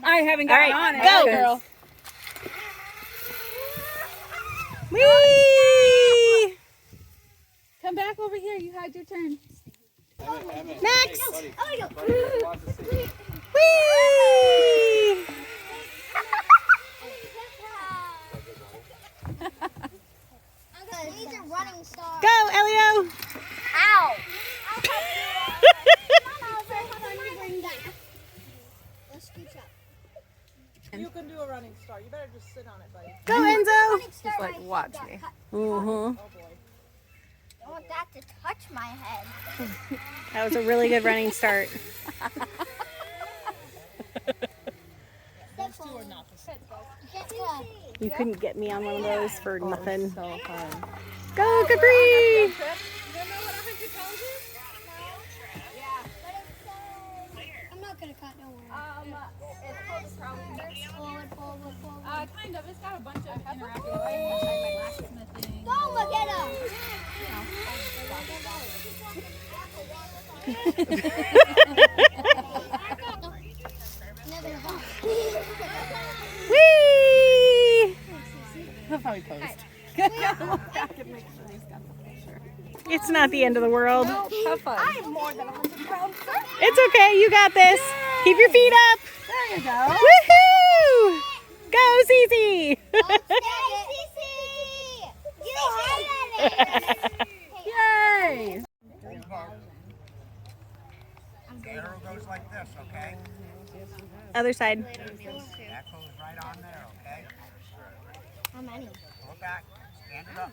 I haven't got on it. Go, girl. Whee! Come back over here. You had your turn. Next. Whee! These are running stars. Go, Elio. Ow! Let's scooch up. You can do a running start. You better just sit on it, buddy. Go, Enzo. Just like watch me. Mm-hmm. Oh boy. I want that to touch my head. That was a really good running start. Those two are not the same. You couldn't get me on one of those for nothing. So fun. Go, Capri. You don't know what 100 pounds is? I'm not gonna cut, don't worry. It's called the Crowley. Forward, forward, forward. Kind of. It's got a bunch of interactive items, like my blacksmithing. Don't look at him! Whee! He'll probably post. It's not the end of the world. Have fun. I'm more than 100 pounds, sir. It's okay. You got this. Keep your feet up. There you go. Woohoo! Go, Cece. Yay! The arrow goes like this, okay? Other side. That goes right on there, okay? How many? Go back, stand it up.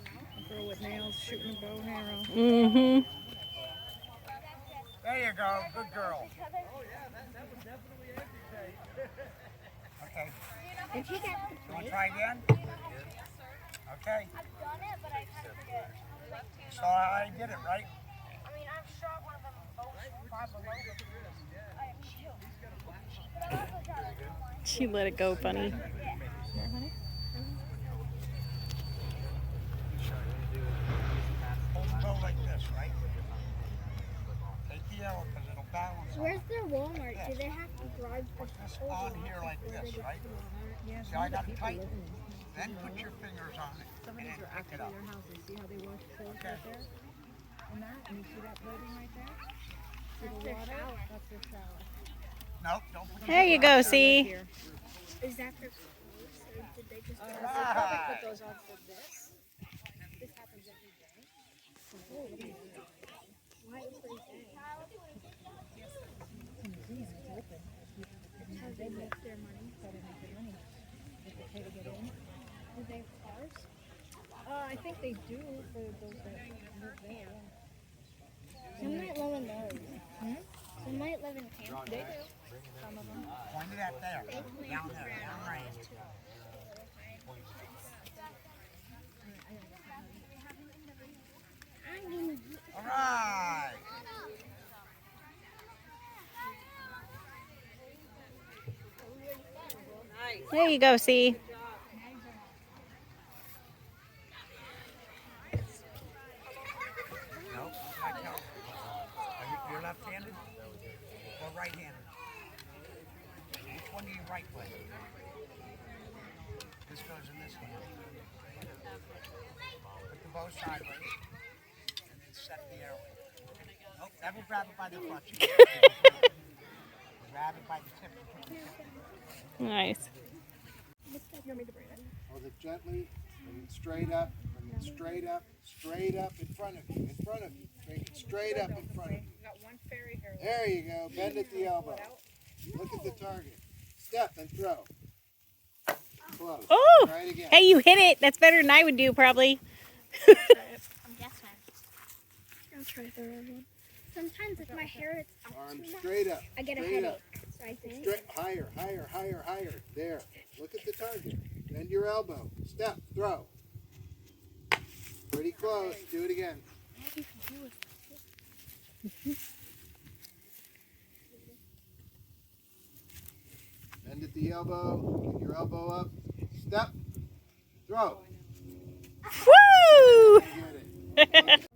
Girl with nails shooting a bow and arrow. Mm-hmm. There you go, good girl. Okay, Did he get the you want plate? to try again? Okay, I've done it, but I kind of forget. so I did it, right? I mean, I've shot one of them both far below the She let it go funny. Hold the bow like this, right? Take the arrow because it'll balance. Where's their Walmart? Do they have to drive Put this on here like this, right? See, I got it tight. Then put your fingers on it and then pick it up. See how they wash clothes Okay. right there? And that, and you see that building right there? See the their water? shower. That's their shower. Nope, don't put There you go, see. Here. Is that their clothes? Or did they just They probably put those on for this. This happens every day. Why every day? How they make their money? How they make their money. If they pay to get in. Do they have cars? I think they do for those that live there. Some might live in those. Some might live in camp. They do. Some of them. Point it at there, down there, down right. All right. There you go, see. No, like no. You're left-handed or right-handed? Which one do you right with? This goes in this hand. Put the bow sideways and then set the arrow. Nope, that will grab it by the front. Grab it by the tip. Nice. Hold it gently, bring it straight up, bring it straight up, straight up in front of you, in front of you. Bring it straight up in front of you. Got one fairy hair. There you go, bend at the elbow. Look at the target. Step and throw. Close. Oh! Try it again. Hey, you hit it. That's better than I would do, probably. I'm guessing. I'll try the other one. Sometimes if my hair is up Arm too much, straight up. I get a straight headache. up. So I think. Straight, higher, higher, higher, higher. There. Look at the target. Bend your elbow. Step, throw. Pretty close. Do it again. Bend at the elbow. Get your elbow up. Step. Throw. Woo! Get it.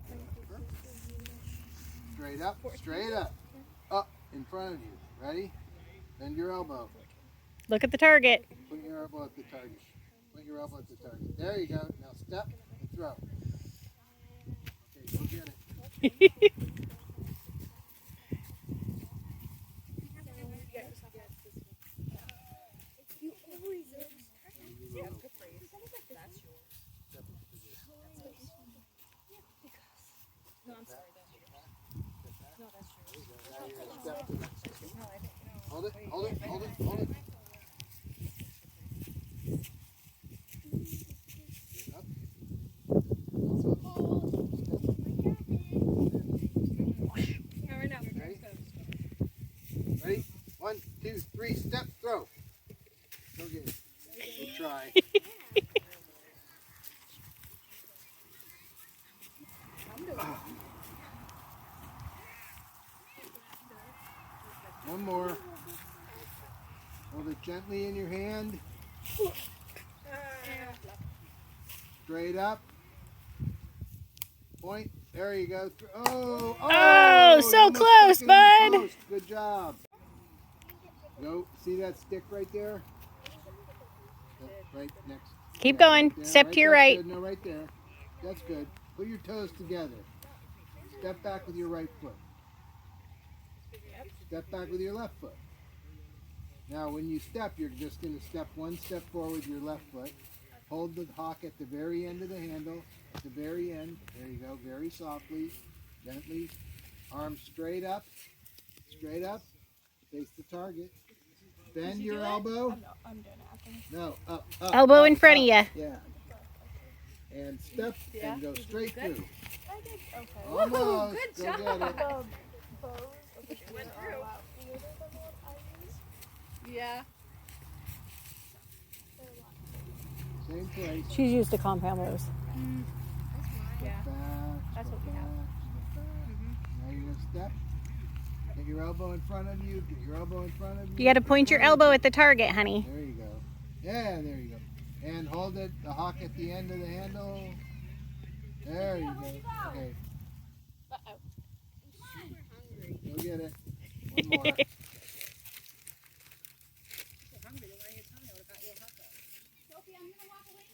Straight up. Straight up. Up in front of you. Ready? Bend your elbow. Look at the target. Put your elbow at the target. Put your elbow at the target. There you go. Now step and throw. Okay, go get it. No, I'm sorry. No, that's true. Now you're gonna step to the next one. Hold it, hold it, hold it, hold it. Get up. Yeah, right now. Ready? Ready? 1, 2, 3, step, throw. Go get it. We'll try. One more. Hold it gently in your hand. Straight up. Point. There you go. Oh, Oh, so you almost close, stuck it in the bud. post. Good job. Go. See that stick right there? Right next. Keep Yeah, going. right there. Step to your that's right. Good. No, right there. That's good. Put your toes together. Step back with your right foot. Step back with your left foot. Now when you step, you're just going to step one step forward with your left foot. Hold the hock at the very end of the handle. At the very end. There you go. Very softly. Gently. Arms straight up. Straight up. Face the target. Bend your elbow. I'm doing it after. No, up, up. Elbow up, in front up. of you. Yeah. And step and go straight through. Okay. Almost. Good Go job. get it. Went through. Yeah. Same place. She's used to compound bows. Yeah. Back, That's step what we have. back, step back. Now you're going to step. Get your elbow in front of you. Get your elbow in front of you. You got to point your elbow at the target, honey. There you go. Yeah, there you go. And hold it, the hock at the end of the handle. There you go. Okay. Go get it. One more.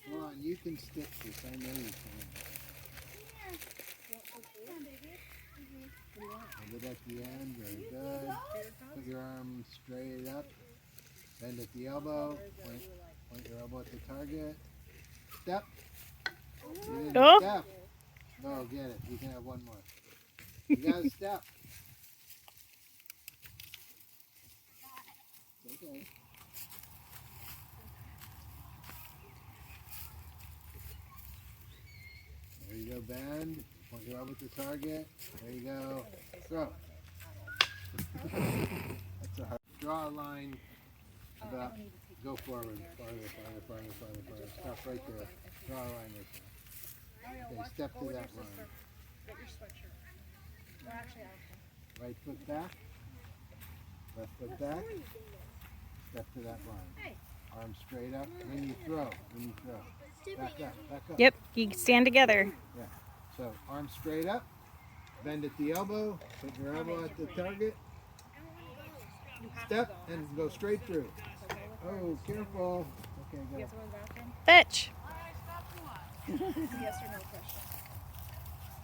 Come on, you can stick this. I know you can. Hold it at the end. Very good. Put your arm straight up. Bend at the elbow. Point your elbow at the target. Step. You didn't Oh. step. No, get it. You can have one more. You gotta step. It's okay. There you go, bend. Point your elbow at the target. There you go. Throw. That's a hard. Draw a line about. Go forward. Farther. Stop right there. Draw a line right there. Okay, step to that line. Get your sweatshirt. Well, actually, Right foot back. Left foot back. Step to that line. Arms straight up. When you throw. Back up. Yep, you can stand together. Yeah. So arms straight up. Bend at the elbow. Put your elbow at the target. Step and go straight through. Oh, careful. Okay, go. you have to go to the bathroom? Fetch. Yes or no question?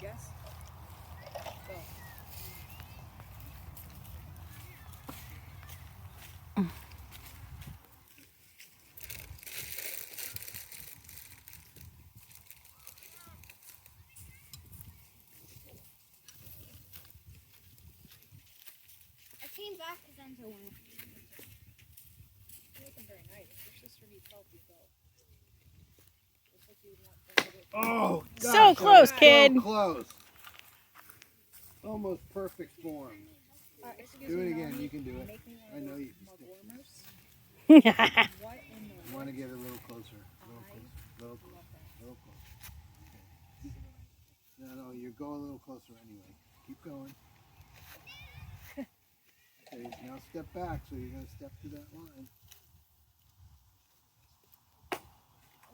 Yes? Go. I came back because I'm so warm. You're looking very nice. Your sister needs help, you go. Looks like you would want them to do it. Oh, So gosh, close, so kid. close. Almost perfect form. Excuse Do me, it again. Mommy. You can do it. Make me one I of know those you can mug stick. warmers. Yep. What in the You want to get a little closer. Little closer. Okay. No, you go a little closer anyway. Keep going. Okay, now step back. So you're going to step to that line.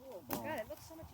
Oh, God, it looks so much